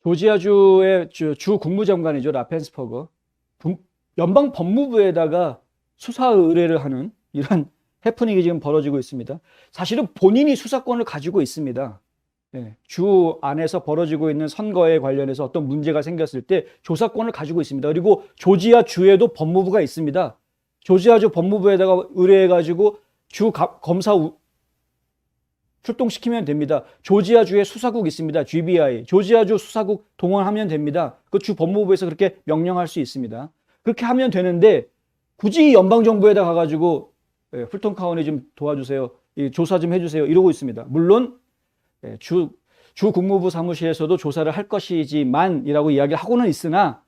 조지아주의 주 국무장관이죠. 라펜스퍼거. 연방 법무부에다가 수사 의뢰를 하는 이런 해프닝이 지금 벌어지고 있습니다. 사실은 본인이 수사권을 가지고 있습니다. 네, 주 안에서 벌어지고 있는 선거에 관련해서 어떤 문제가 생겼을 때 조사권을 가지고 있습니다. 그리고 조지아 주에도 법무부가 있습니다. 조지아주 법무부에다가 의뢰해가지고 검사 출동시키면 됩니다. 조지아주에 수사국 있습니다. GBI. 조지아주 수사국 동원하면 됩니다. 그 주 법무부에서 그렇게 명령할 수 있습니다. 그렇게 하면 되는데 굳이 연방정부에다 가가지고 풀턴 카운티 좀 도와주세요. 조사 좀 해주세요. 이러고 있습니다. 물론 주 국무부 사무실에서도 조사를 할 것이지만이라고 이야기를 하고는 있으나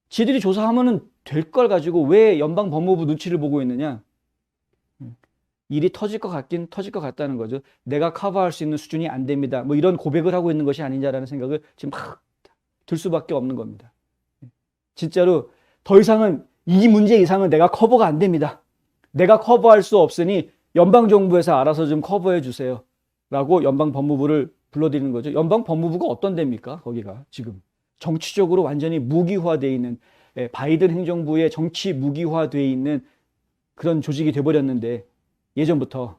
지들이 조사하면은 될 걸 가지고 왜 연방 법무부 눈치를 보고 있느냐. 일이 터질 것 같긴 터질 것 같다는 거죠. 내가 커버할 수 있는 수준이 안 됩니다. 뭐 이런 고백을 하고 있는 것이 아니냐라는 생각을 지금 막 들 수밖에 없는 겁니다. 진짜로 더 이상은 이 문제 이상은 내가 커버가 안 됩니다. 내가 커버할 수 없으니 연방정부에서 알아서 좀 커버해 주세요. 라고 연방법무부를 불러들이는 거죠. 연방법무부가 어떤 데입니까? 거기가 지금 정치적으로 완전히 무기화되어 있는 바이든 행정부의 정치 무기화되어 있는 그런 조직이 돼버렸는데 예전부터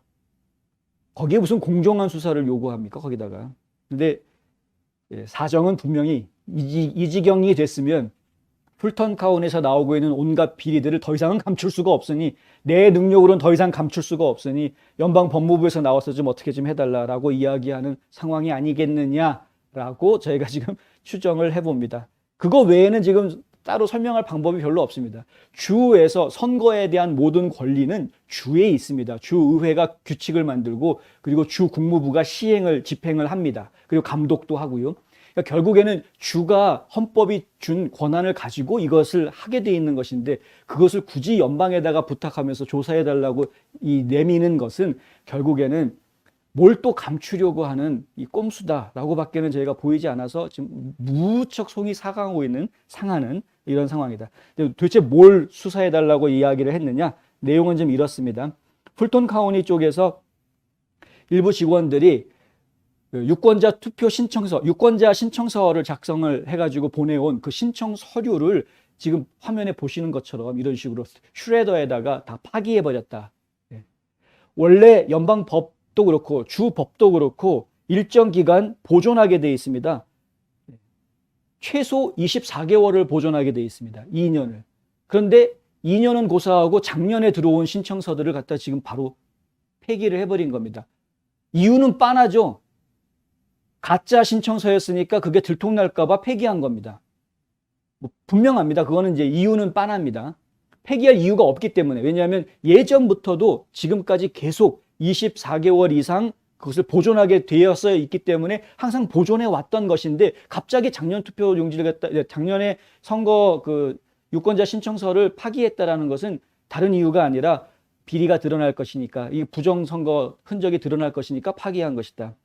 거기에 무슨 공정한 수사를 요구합니까? 거기다가. 근데 사정은 분명히 이 지경이 됐으면 풀턴 카운티에서 나오고 있는 온갖 비리들을 더 이상은 감출 수가 없으니 내 능력으로는 더 이상 감출 수가 없으니 연방 법무부에서 나와서 좀 어떻게 좀 해달라라고 이야기하는 상황이 아니겠느냐라고 저희가 지금 추정을 해봅니다. 그거 외에는 지금 따로 설명할 방법이 별로 없습니다. 주에서 선거에 대한 모든 권리는 주에 있습니다. 주의회가 규칙을 만들고 그리고 주 국무부가 집행을 합니다. 그리고 감독도 하고요. 그러니까 결국에는 주가 헌법이 준 권한을 가지고 이것을 하게 돼 있는 것인데 그것을 굳이 연방에다가 부탁하면서 조사해달라고 내미는 것은 결국에는 뭘 또 감추려고 하는 이 꼼수다라고 밖에는 저희가 보이지 않아서 지금 무척 속이 상하는 이런 상황이다. 도대체 뭘 수사해달라고 이야기를 했느냐? 내용은 좀 이렇습니다. 풀턴 카운티 쪽에서 일부 직원들이 유권자 신청서를 작성을 해가지고 보내온 그 신청 서류를 지금 화면에 보시는 것처럼 이런 식으로 슈레더에다가 다 파기해버렸다. 원래 연방 법도 그렇고 주 법도 그렇고 일정 기간 보존하게 되어 있습니다. 최소 24개월을 보존하게 되어 있습니다. 2년을. 그런데 2년은 고사하고 작년에 들어온 신청서들을 갖다 지금 바로 폐기를 해버린 겁니다. 이유는 빤하죠. 가짜 신청서였으니까 그게 들통날까봐 폐기한 겁니다. 분명합니다. 그거는 이제 이유는 빤합니다. 폐기할 이유가 없기 때문에. 왜냐하면 예전부터도 지금까지 계속 24개월 이상 그것을 보존하게 되어서 있기 때문에 항상 보존해 왔던 것인데 갑자기 작년 투표 용지를 갖다 작년에 선거 유권자 신청서를 파기했다라는 것은 다른 이유가 아니라 비리가 드러날 것이니까 이 부정선거 흔적이 드러날 것이니까 파기한 것이다.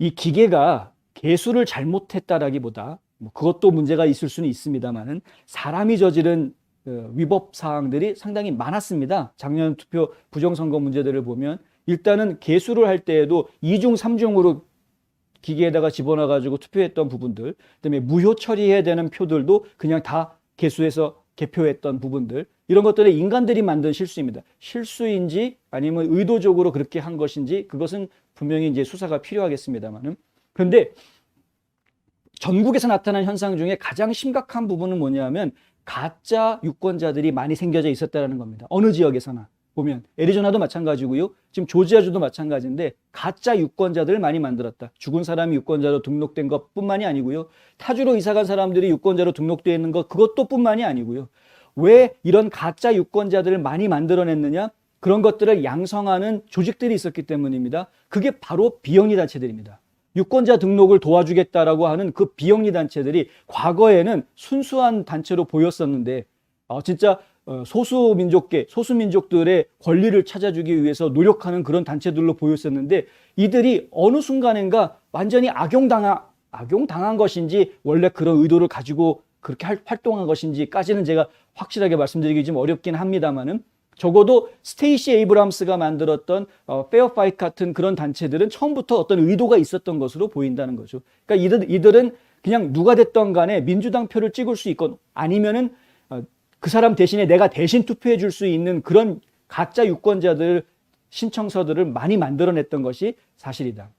이 기계가 개수를 잘못했다라기보다 그것도 문제가 있을 수는 있습니다만은 사람이 저지른 위법 사항들이 상당히 많았습니다. 작년 투표 부정선거 문제들을 보면 일단은 개수를 할 때에도 2중, 3중으로 기계에다가 집어넣어가지고 투표했던 부분들, 그다음에 무효 처리해야 되는 표들도 그냥 다 개수해서 개표했던 부분들, 이런 것들은 인간들이 만든 실수입니다. 실수인지 아니면 의도적으로 그렇게 한 것인지 그것은 분명히 이제 수사가 필요하겠습니다만은. 그런데 전국에서 나타난 현상 중에 가장 심각한 부분은 뭐냐면 가짜 유권자들이 많이 생겨져 있었다는 겁니다. 어느 지역에서나 보면 애리조나도 마찬가지고요. 지금 조지아주도 마찬가지인데 가짜 유권자들을 많이 만들었다. 죽은 사람이 유권자로 등록된 것뿐만이 아니고요. 타주로 이사간 사람들이 유권자로 등록되어 있는 것 그것도 뿐만이 아니고요. 왜 이런 가짜 유권자들을 많이 만들어냈느냐? 그런 것들을 양성하는 조직들이 있었기 때문입니다. 그게 바로 비영리 단체들입니다. 유권자 등록을 도와주겠다라고 하는 그 비영리 단체들이 과거에는 순수한 단체로 보였었는데 진짜 소수민족들의 권리를 찾아주기 위해서 노력하는 그런 단체들로 보였었는데 이들이 어느 순간인가 완전히 악용당한 것인지 원래 그런 의도를 가지고 그렇게 활동한 것인지까지는 제가 확실하게 말씀드리기 좀 어렵긴 합니다만은 적어도 스테이시 에이브람스가 만들었던 페어파이트 같은 그런 단체들은 처음부터 어떤 의도가 있었던 것으로 보인다는 거죠. 그러니까 이들은 그냥 누가 됐던 간에 민주당 표를 찍을 수 있건 아니면은 그 사람 대신에 내가 대신 투표해 줄 수 있는 그런 가짜 유권자들 신청서들을 많이 만들어냈던 것이 사실이다.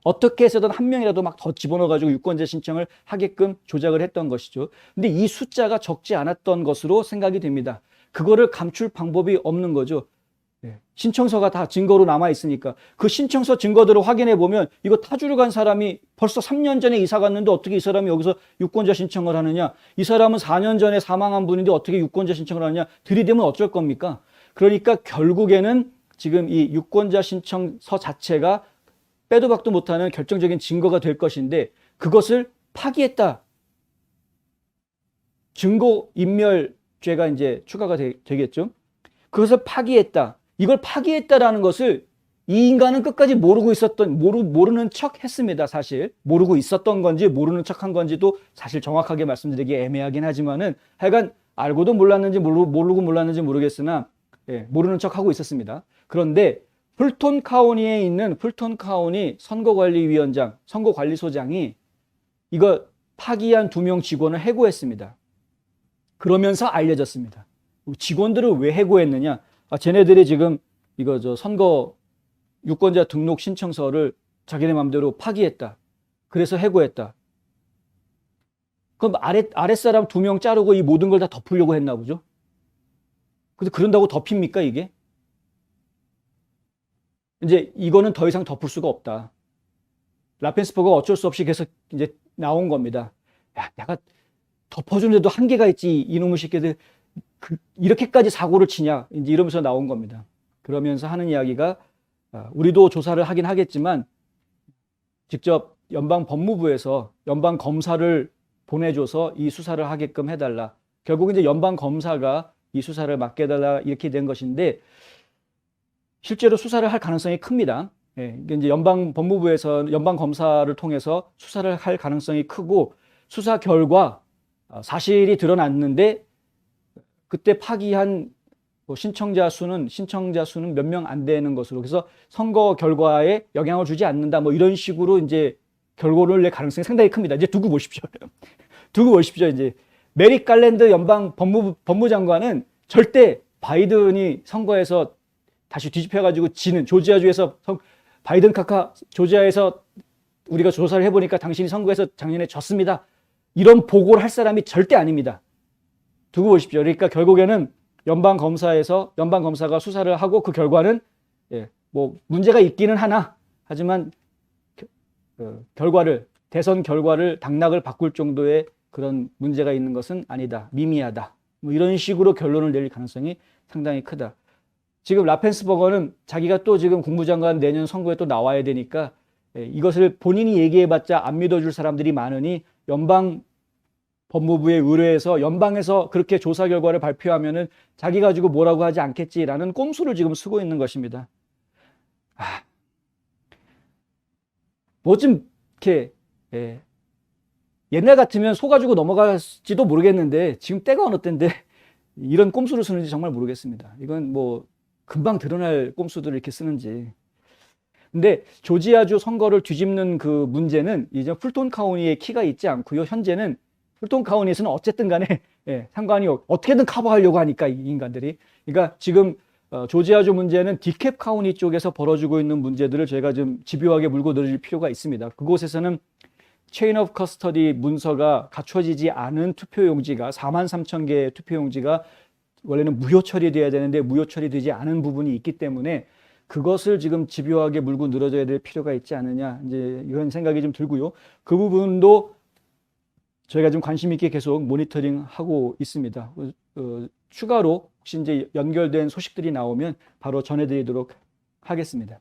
어떻게 해서든 한 명이라도 막 더 집어넣어가지고 유권자 신청을 하게끔 조작을 했던 것이죠. 근데 이 숫자가 적지 않았던 것으로 생각이 됩니다. 그거를 감출 방법이 없는 거죠. 신청서가 다 증거로 남아 있으니까 그 신청서 증거들을 확인해 보면 이거 타주를 간 사람이 벌써 3년 전에 이사 갔는데 어떻게 이 사람이 여기서 유권자 신청을 하느냐, 이 사람은 4년 전에 사망한 분인데 어떻게 유권자 신청을 하느냐, 들이대면 어쩔 겁니까? 그러니까 결국에는 지금 이 유권자 신청서 자체가 빼도 박도 못하는 결정적인 증거가 될 것인데 그것을 파기했다. 증거인멸죄가 이제 추가가 되겠죠. 그것을 파기했다. 이걸 파기했다라는 것을 이 인간은 끝까지 모르는 척 했습니다. 사실 모르고 있었던 건지 모르는 척 한 건지도 사실 정확하게 말씀드리기 애매하긴 하지만은 하여간 알고도 몰랐는지 모르고 몰랐는지 모르겠으나 모르는 척 하고 있었습니다. 그런데 풀톤 카운티에 있는 풀톤 카운티 선거관리위원장, 선거관리소장이 이거 파기한 2명 직원을 해고했습니다. 그러면서 알려졌습니다. 직원들을 왜 해고했느냐? 쟤네들이 지금 이거 선거 유권자 등록 신청서를 자기네 마음대로 파기했다. 그래서 해고했다. 그럼 아랫사람 2명 자르고 이 모든 걸 다 덮으려고 했나 보죠? 근데 그런다고 덮입니까, 이게? 이제 이거는 더 이상 덮을 수가 없다. 라펜스버그가 어쩔 수 없이 계속 이제 나온 겁니다. 야, 내가 덮어주는데도 한계가 있지, 이놈의 새끼들. 이렇게까지 사고를 치냐, 이제 이러면서 나온 겁니다. 그러면서 하는 이야기가 우리도 조사를 하긴 하겠지만 직접 연방 법무부에서 연방 검사를 보내줘서 이 수사를 하게끔 해달라. 결국 이제 연방 검사가 이 수사를 맡게 해달라 이렇게 된 것인데 실제로 수사를 할 가능성이 큽니다. 이제 연방 법무부에서 연방 검사를 통해서 수사를 할 가능성이 크고 수사 결과 사실이 드러났는데 그때 파기한 신청자 수는 몇 명 안 되는 것으로 그래서 선거 결과에 영향을 주지 않는다 뭐 이런 식으로 이제 결과를 낼 가능성이 상당히 큽니다. 이제 두고 보십시오. 두고 보십시오. 이제 메릭 갈랜드 연방 법무장관은 절대 바이든이 선거에서 다시 뒤집혀가지고 지는 조지아주에서 바이든 카카 조지아에서 우리가 조사를 해보니까 당신이 선거에서 작년에 졌습니다. 이런 보고를 할 사람이 절대 아닙니다. 두고 보십시오. 그러니까 결국에는 연방 검사가 수사를 하고 그 결과는 뭐 문제가 있기는 하나 하지만 대선 결과를 당락을 바꿀 정도의 그런 문제가 있는 것은 아니다. 미미하다. 뭐 이런 식으로 결론을 내릴 가능성이 상당히 크다. 지금 라펜스버거는 자기가 또 지금 국무장관 내년 선거에 또 나와야 되니까 이것을 본인이 얘기해봤자 안 믿어줄 사람들이 많으니 연방 법무부에 의뢰해서 연방에서 그렇게 조사 결과를 발표하면은 자기 가지고 뭐라고 하지 않겠지라는 꼼수를 지금 쓰고 있는 것입니다. 뭐 좀 이렇게 옛날 같으면 속아주고 넘어갈지도 모르겠는데 지금 때가 어느 때인데 이런 꼼수를 쓰는지 정말 모르겠습니다. 이건 뭐 금방 드러날 꼼수들을 이렇게 쓰는지. 근데 조지아주 선거를 뒤집는 그 문제는 이제 풀톤 카운티에 키가 있지 않고요. 현재는 풀톤 카운티에서는 어쨌든 간에 상관이 어떻게든 커버하려고 하니까 이 인간들이. 그러니까 지금 조지아주 문제는 디캡 카운티 쪽에서 벌어지고 있는 문제들을 저희가 좀 집요하게 물고 늘어질 필요가 있습니다. 그곳에서는 체인 오브 커스터디 문서가 갖춰지지 않은 투표용지가 43,000개의 투표용지가 원래는 무효 처리돼야 되는데 무효 처리되지 않은 부분이 있기 때문에 그것을 지금 집요하게 물고 늘어져야 될 필요가 있지 않느냐 이제 이런 생각이 좀 들고요. 그 부분도 저희가 좀 관심 있게 계속 모니터링하고 있습니다. 추가로 혹시 이제 연결된 소식들이 나오면 바로 전해드리도록 하겠습니다.